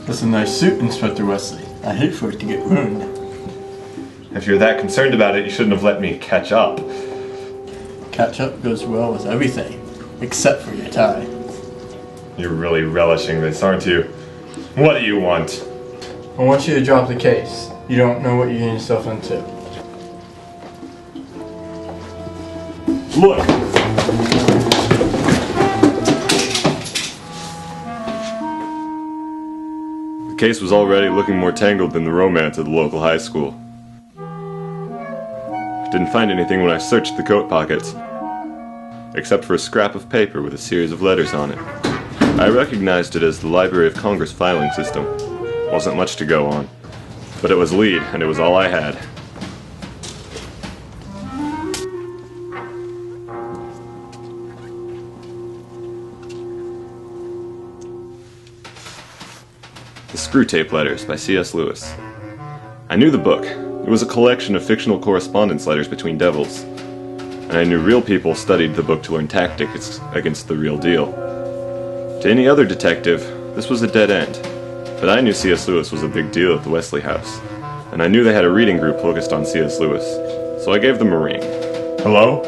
That's a nice suit, Inspector Wesley. I hate for it to get ruined. If you're that concerned about it, you shouldn't have let me catch up. Catch up goes well with everything, except for your tie. You're really relishing this, aren't you? What do you want? I want you to drop the case. You don't know what you're getting yourself into. Look! The case was already looking more tangled than the romance at the local high school. I didn't find anything when I searched the coat pockets, except for a scrap of paper with a series of letters on it. I recognized it as the Library of Congress filing system. Wasn't much to go on, but it was lead, and it was all I had. The Screwtape Letters by C.S. Lewis. I knew the book. It was a collection of fictional correspondence letters between devils, and I knew real people studied the book to learn tactics against the real deal. To any other detective, this was a dead end, but I knew C.S. Lewis was a big deal at the Wesley house, and I knew they had a reading group focused on C.S. Lewis, so I gave them a ring. Hello?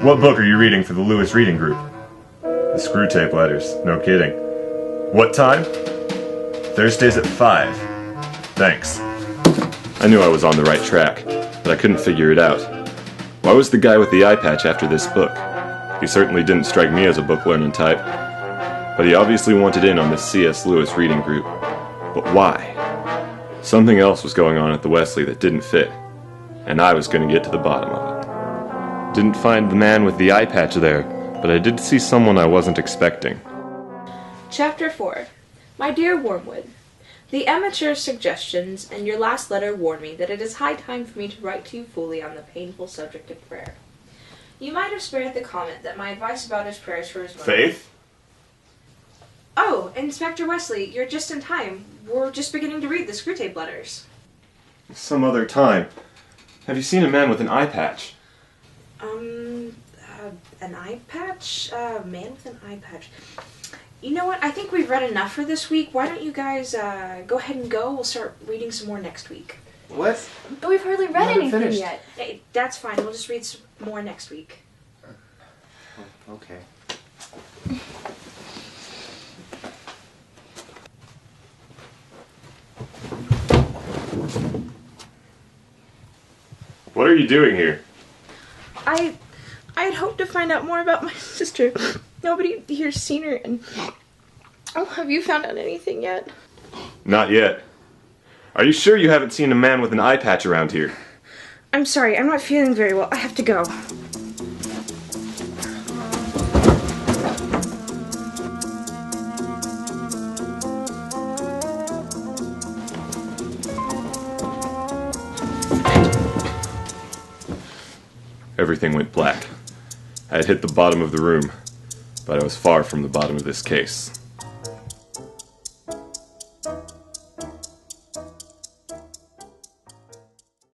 What book are you reading for the Lewis reading group? The Screwtape Letters, no kidding. What time? Thursdays at 5. Thanks. I knew I was on the right track, but I couldn't figure it out. Why was the guy with the eye patch after this book? He certainly didn't strike me as a book-learning type, but he obviously wanted in on this C.S. Lewis reading group. But why? Something else was going on at the Wesley that didn't fit, and I was going to get to the bottom of it. Didn't find the man with the eye patch there, but I did see someone I wasn't expecting. Chapter 4. My dear Wormwood, the amateur's suggestions and your last letter warn me that it is high time for me to write to you fully on the painful subject of prayer. You might have spared the comment that my advice about his prayers for his mother... Faith? Oh, Inspector Wesley, you're just in time. We're just beginning to read the Screwtape Letters. Some other time. Have you seen a man with an eye patch? An eye patch? Man with an eye patch. You know what? I think we've read enough for this week. Why don't you guys go ahead and go? We'll start reading some more next week. What? But we've hardly read anything yet. Hey, that's fine. We'll just read some more next week. Okay. What are you doing here? I had hoped to find out more about my sister. Nobody here's seen her, and... Oh, have you found out anything yet? Not yet. Are you sure you haven't seen a man with an eye patch around here? I'm sorry, I'm not feeling very well. I have to go. Everything went black. I had hit the bottom of the room, but I was far from the bottom of this case.